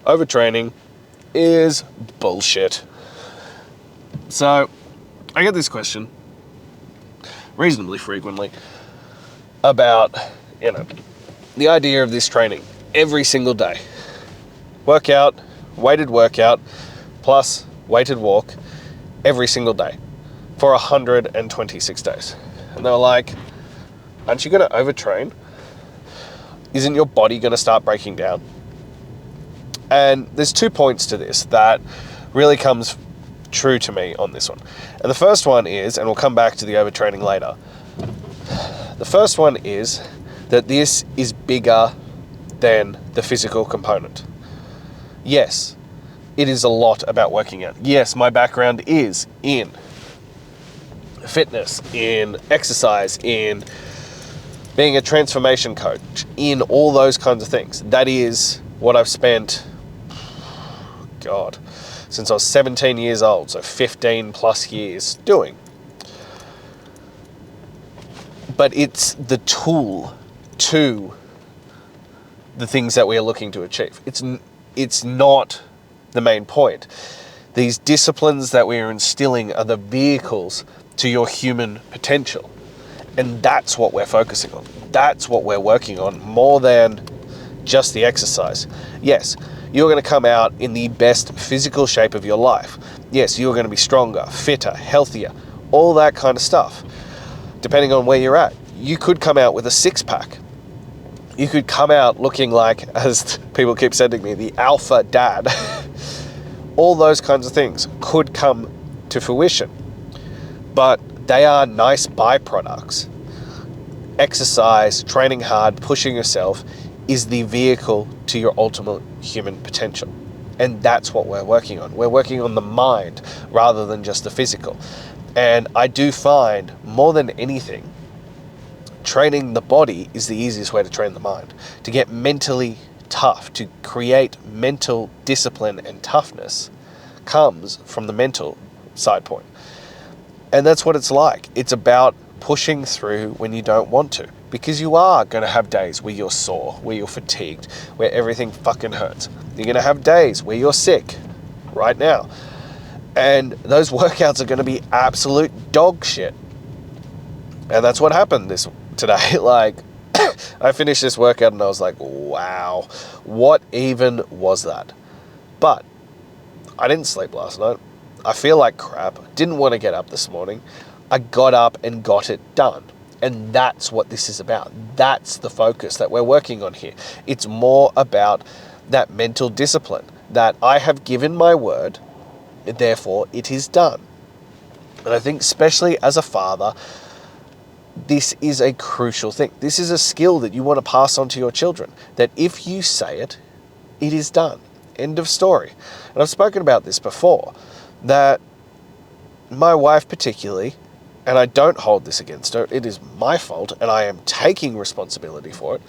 overtraining is bullshit. So, I get this question reasonably frequently about, the idea of this training every single day. Workout, weighted workout, plus weighted walk every single day for 126 days. And they were like, aren't you going to overtrain? Isn't your body going to start breaking down? And there's 2 points to this that really comes true to me on this one. And the first one is, and we'll come back to the overtraining later, the first one is that this is bigger than the physical component. Yes, it is a lot about working out. Yes, my background is in fitness, in exercise, in being a transformation coach, in all those kinds of things. That is what I've spent, since I was 17 years old, so 15 plus years doing. But it's the tool to the things that we are looking to achieve. It's not the main point. These disciplines that we are instilling are the vehicles to your human potential. And that's what we're focusing on. That's what we're working on more than just the exercise. Yes, you're going to come out in the best physical shape of your life. Yes, you're going to be stronger, fitter, healthier, all that kind of stuff. Depending on where you're at. You could come out with a six-pack. You could come out looking like, as people keep sending me, the alpha dad. All those kinds of things could come to fruition. But they are nice byproducts. Exercise, training hard, pushing yourself is the vehicle to your ultimate human potential. And that's what we're working on. We're working on the mind rather than just the physical. And I do find, more than anything, training the body is the easiest way to train the mind. To get mentally tough, to create mental discipline and toughness comes from the mental side point. And that's what it's like. It's about pushing through when you don't want to. Because you are going to have days where you're sore, where you're fatigued, where everything fucking hurts. You're going to have days where you're sick right now. And those workouts are going to be absolute dog shit. And that's what happened today. Like, I finished this workout and I was like, wow, what even was that? But I didn't sleep last night. I feel like crap. Didn't want to get up this morning. I got up and got it done. And that's what this is about. That's the focus that we're working on here. It's more about that mental discipline that I have given my word, therefore it is done. And I think especially as a father, this is a crucial thing. This is a skill that you want to pass on to your children. That if you say it, it is done. End of story. And I've spoken about this before, that my wife particularly, and I don't hold this against her, it is my fault and I am taking responsibility for it,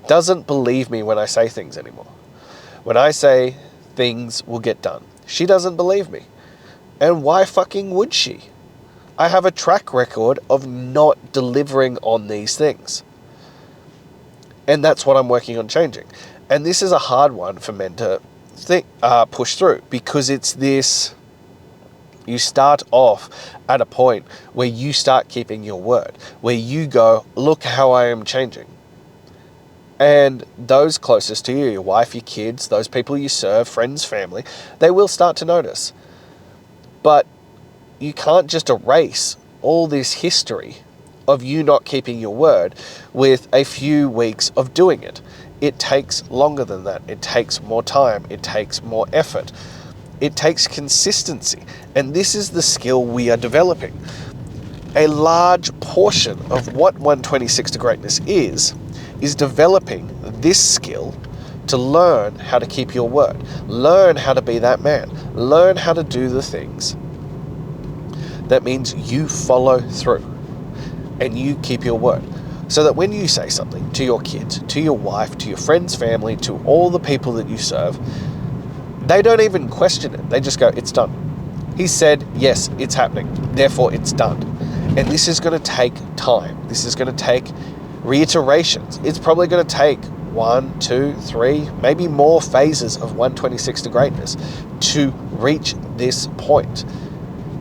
doesn't believe me when I say things anymore. When I say things will get done, she doesn't believe me. And why fucking would she? I have a track record of not delivering on these things. And that's what I'm working on changing. And this is a hard one for men to push through, because it's this, you start off at a point where you start keeping your word, where you go, look how I am changing. And those closest to you, your wife, your kids, those people you serve, friends, family, they will start to notice. But you can't just erase all this history of you not keeping your word with a few weeks of doing it. It takes longer than that. It takes more time. It takes more effort. It takes consistency. And this is the skill we are developing. A large portion of what 126 to Greatness is developing this skill to learn how to keep your word. Learn how to be that man. Learn how to do the things. That means you follow through and you keep your word. So that when you say something to your kids, to your wife, to your friends, family, to all the people that you serve, they don't even question it. They just go, it's done. He said, yes, it's happening. Therefore, it's done. And this is going to take time. This is going to take reiterations. It's probably going to take 1, 2, 3, maybe more phases of 126 to greatness to reach this point.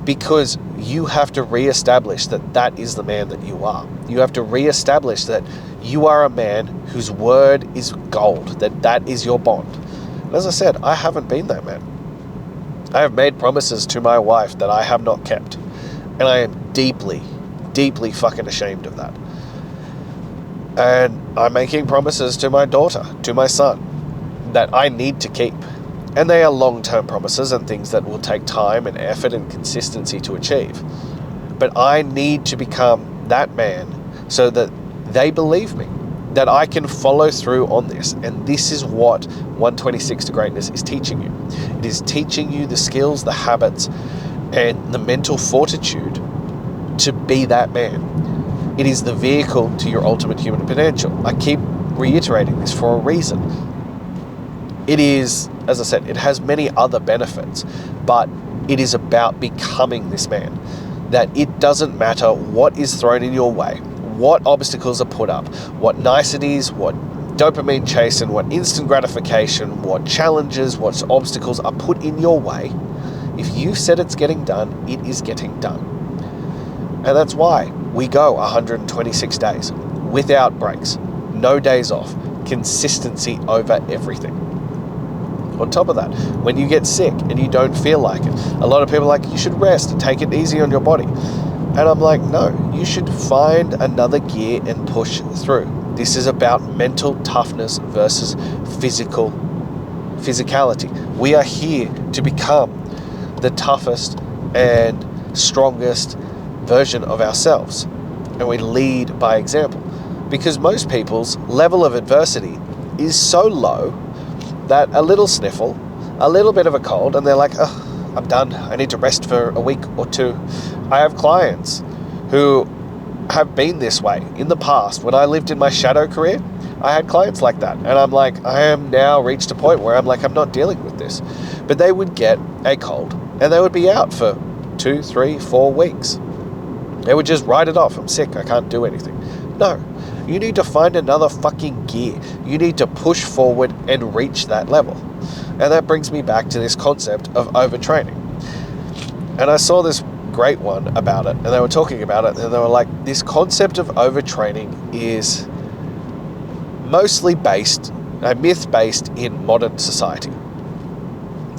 Because you have to reestablish that that is the man that you are. You have to reestablish that you are a man whose word is gold, that that is your bond. And as I said, I haven't been that man. I have made promises to my wife that I have not kept. And I am deeply, deeply fucking ashamed of that. And I'm making promises to my daughter, to my son, that I need to keep. And they are long-term promises and things that will take time and effort and consistency to achieve. But I need to become that man so that they believe me, that I can follow through on this. And this is what 126 to greatness is teaching you. It is teaching you the skills, the habits, and the mental fortitude to be that man. It is the vehicle to your ultimate human potential. I keep reiterating this for a reason. It is, as I said, it has many other benefits, but it is about becoming this man. That it doesn't matter what is thrown in your way, what obstacles are put up, what niceties, what dopamine chase and what instant gratification, what challenges, what obstacles are put in your way. If you said it's getting done, it is getting done. And that's why we go 126 days without breaks, no days off, consistency over everything. On top of that, when you get sick and you don't feel like it, a lot of people are like, you should rest and take it easy on your body. And I'm like, no, you should find another gear and push through. This is about mental toughness versus physicality. We are here to become the toughest and strongest version of ourselves. And we lead by example. Because most people's level of adversity is so low that a little sniffle, a little bit of a cold, and they're like, oh, I'm done. I need to rest for a week or two. I have clients who have been this way in the past. When I lived in my shadow career, I had clients like that. And I'm like, I am now reached a point where I'm like, I'm not dealing with this. But they would get a cold and they would be out for 2, 3, 4 weeks. They would just write it off. I'm sick. I can't do anything. No. You need to find another fucking gear. You need to push forward and reach that level. And that brings me back to this concept of overtraining. And I saw this great one about it, and they were talking about it, and they were like, this concept of overtraining is mostly a myth-based in modern society.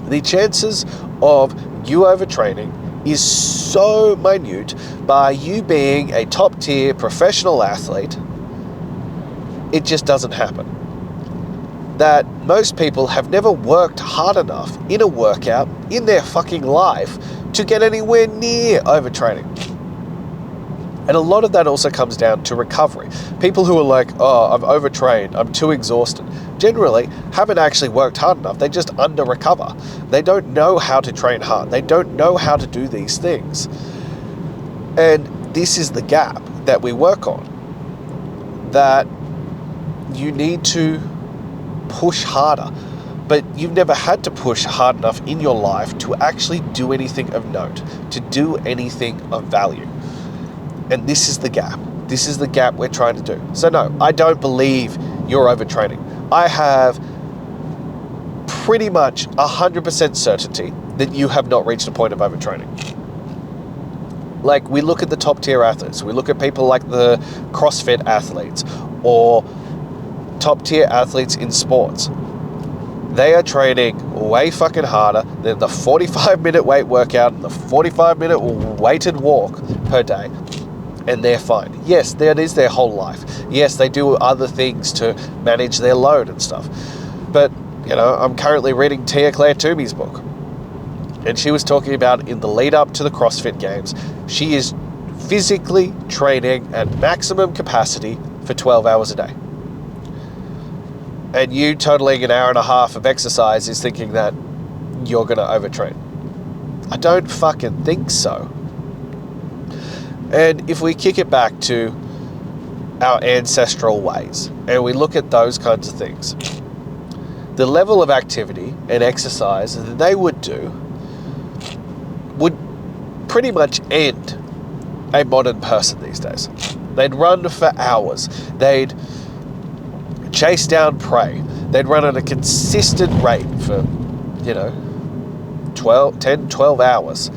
The chances of you overtraining is so minute by you being a top-tier professional athlete. It just doesn't happen. That most people have never worked hard enough in a workout in their fucking life to get anywhere near overtraining. And a lot of that also comes down to recovery. People who are like, oh, I'm overtrained, I'm too exhausted, generally haven't actually worked hard enough. They just under-recover. They don't know how to train hard. They don't know how to do these things. And this is the gap that we work on. That you need to push harder, but you've never had to push hard enough in your life to actually do anything of note, to do anything of value. And this is the gap. This is the gap we're trying to do. So no, I don't believe you're overtraining. I have pretty much 100% certainty that you have not reached a point of overtraining. Like, we look at the top tier athletes, we look at people like the CrossFit athletes or top tier athletes in sports. They are training way fucking harder than the 45-minute weight workout and the 45-minute weighted walk per day. And they're fine. Yes, that is their whole life. Yes, they do other things to manage their load and stuff. But, you know, I'm currently reading Tia Claire Toomey's book. And she was talking about in the lead up to the CrossFit Games, she is physically training at maximum capacity for 12 hours a day. And you totaling an hour and a half of exercise is thinking that you're going to overtrain. I don't fucking think so. And if we kick it back to our ancestral ways and we look at those kinds of things, the level of activity and exercise that they would do would pretty much end a modern person these days. They'd run for hours. They'd chase down prey. They'd run at a consistent rate for, 12 hours.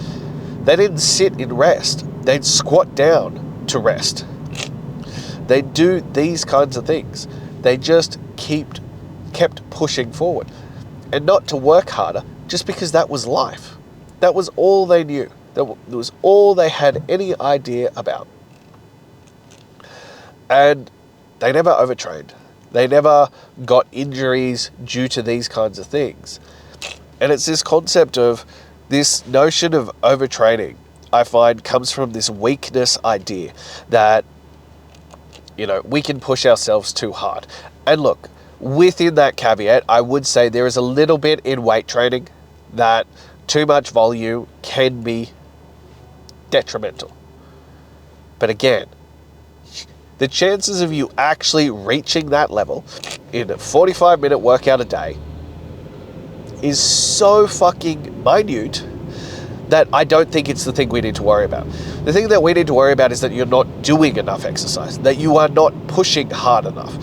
They didn't sit in rest. They'd squat down to rest. They'd do these kinds of things. They just kept pushing forward. And not to work harder, just because that was life. That was all they knew. That was all they had any idea about. And they never overtrained. They never got injuries due to these kinds of things. And it's this concept of this notion of overtraining, I find, comes from this weakness idea that, we can push ourselves too hard. And look, within that caveat, I would say there is a little bit in weight training that too much volume can be detrimental. But again, the chances of you actually reaching that level in a 45-minute workout a day is so fucking minute that I don't think it's the thing we need to worry about. The thing that we need to worry about is that you're not doing enough exercise, that you are not pushing hard enough,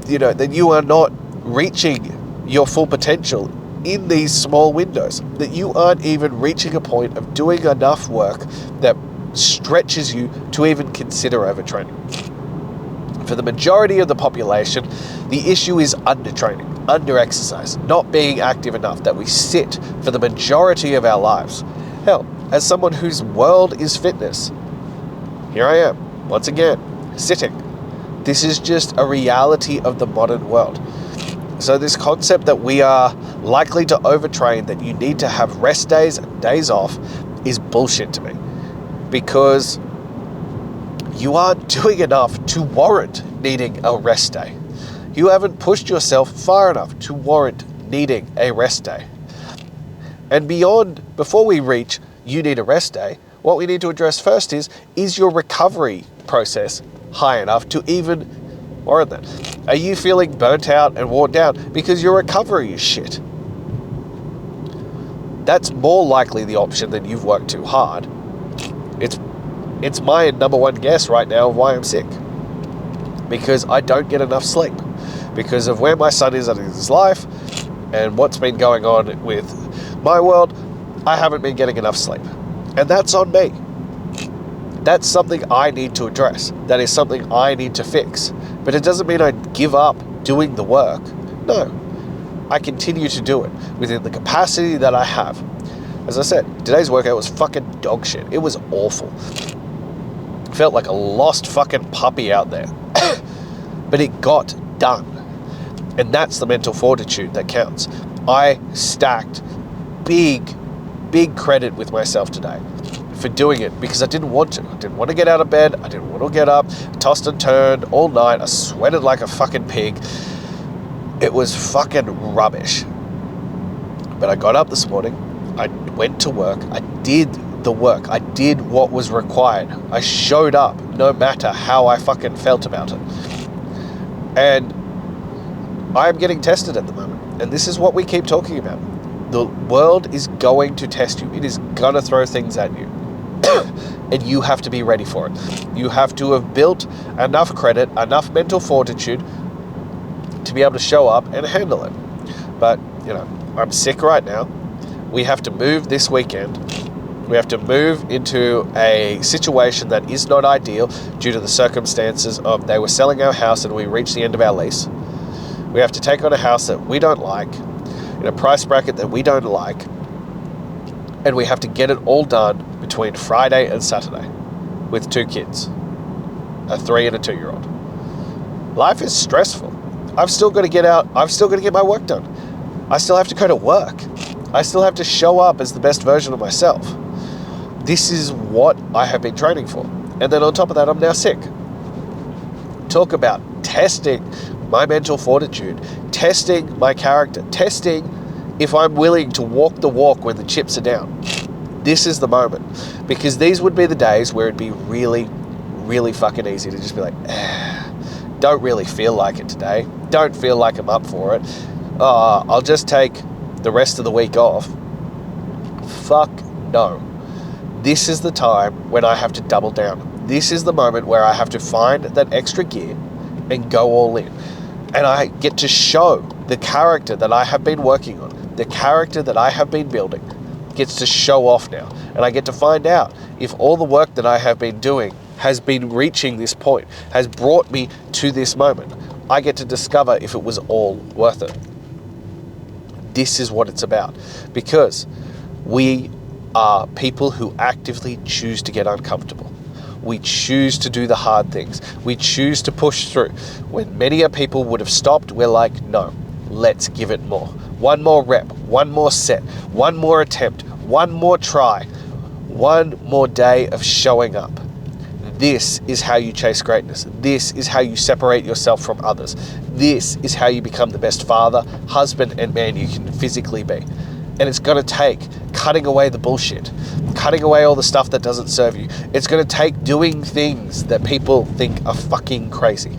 that you are not reaching your full potential in these small windows, that you aren't even reaching a point of doing enough work that stretches you to even consider overtraining. For the majority of the population, the issue is undertraining, under-exercise, not being active enough, that we sit for the majority of our lives. Hell, as someone whose world is fitness, here I am, once again, sitting. This is just a reality of the modern world. So this concept that we are likely to overtrain, that you need to have rest days and days off, is bullshit to me. Because you aren't doing enough to warrant needing a rest day. You haven't pushed yourself far enough to warrant needing a rest day. And before we reach you need a rest day, what we need to address first is your recovery process high enough to even warrant that? Are you feeling burnt out and worn down because your recovery is shit? That's more likely the option than you've worked too hard. It's my number one guess right now of why I'm sick. Because I don't get enough sleep. Because of where my son is in his life and what's been going on with my world, I haven't been getting enough sleep. And that's on me. That's something I need to address. That is something I need to fix. But it doesn't mean I give up doing the work. No. I continue to do it within the capacity that I have. As I said, today's workout was fucking dog shit. It was awful. Felt like a lost fucking puppy out there. But it got done. And that's the mental fortitude that counts. I stacked big credit with myself today for doing it because I didn't want to. I didn't want to get out of bed. I didn't want to get up. I tossed and turned all night. I sweated like a fucking pig. It was fucking rubbish. But I got up this morning. I went to work. I did the work. I did what was required. I showed up no matter how I fucking felt about it. And I'm getting tested at the moment. And this is what we keep talking about. The world is going to test you. It is going to throw things at you. And you have to be ready for it. You have to have built enough credit, enough mental fortitude to be able to show up and handle it. But, I'm sick right now. We have to move this weekend. We have to move into a situation that is not ideal due to the circumstances of they were selling our house and we reached the end of our lease. We have to take on a house that we don't like, in a price bracket that we don't like, and we have to get it all done between Friday and Saturday with 2 kids, a 3 and a 2-year-old. Life is stressful. I've still got to get out. I've still got to get my work done. I still have to go to work. I still have to show up as the best version of myself. This is what I have been training for. And then on top of that, I'm now sick. Talk about testing my mental fortitude, testing my character, testing if I'm willing to walk the walk when the chips are down. This is the moment. Because these would be the days where it'd be really, really fucking easy to just be like, don't really feel like it today. Don't feel like I'm up for it. I'll just take the rest of the week off. Fuck no. This is the time when I have to double down. This is the moment where I have to find that extra gear and go all in. And I get to show the character that I have been working on, the character that I have been building, gets to show off now. And I get to find out if all the work that I have been doing has been reaching this point, has brought me to this moment. I get to discover if it was all worth it. This is what it's about. Because we are people who actively choose to get uncomfortable. We choose to do the hard things. We choose to push through. When many people would have stopped, we're like, no, let's give it more. One more rep, one more set, one more attempt, one more try, one more day of showing up. This is how you chase greatness. This is how you separate yourself from others. This is how you become the best father, husband, and man you can physically be. And it's going to take cutting away the bullshit, cutting away all the stuff that doesn't serve you. It's going to take doing things that people think are fucking crazy.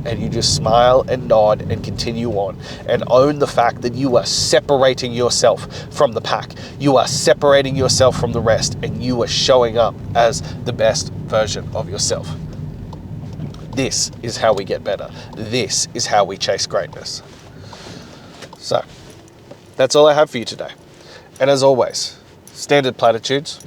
And you just smile and nod and continue on and own the fact that you are separating yourself from the pack. You are separating yourself from the rest, and you are showing up as the best version of yourself. This is how we get better. This is how we chase greatness. So, that's all I have for you today. And as always, standard platitudes.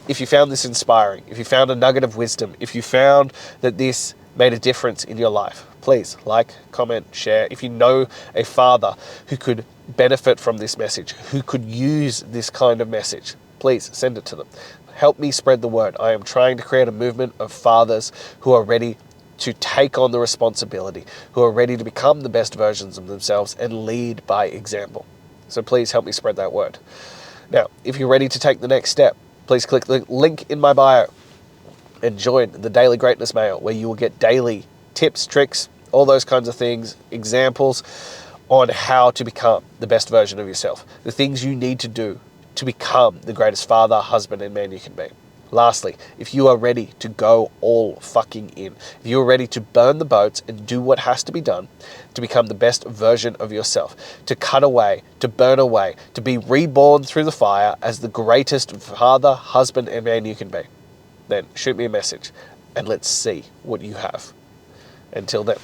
If you found this inspiring, if you found a nugget of wisdom, if you found that this made a difference in your life, please like, comment, share. If you know a father who could benefit from this message, who could use this kind of message, please send it to them. Help me spread the word. I am trying to create a movement of fathers who are ready to take on the responsibility, who are ready to become the best versions of themselves and lead by example. So please help me spread that word. Now, if you're ready to take the next step, please click the link in my bio and join the Daily Greatness Mail, where you will get daily tips, tricks, all those kinds of things, examples on how to become the best version of yourself, the things you need to do to become the greatest father, husband, and man you can be. Lastly, if you are ready to go all fucking in, if you are ready to burn the boats and do what has to be done to become the best version of yourself, to cut away, to burn away, to be reborn through the fire as the greatest father, husband, and man you can be, then shoot me a message and let's see what you have. Until then.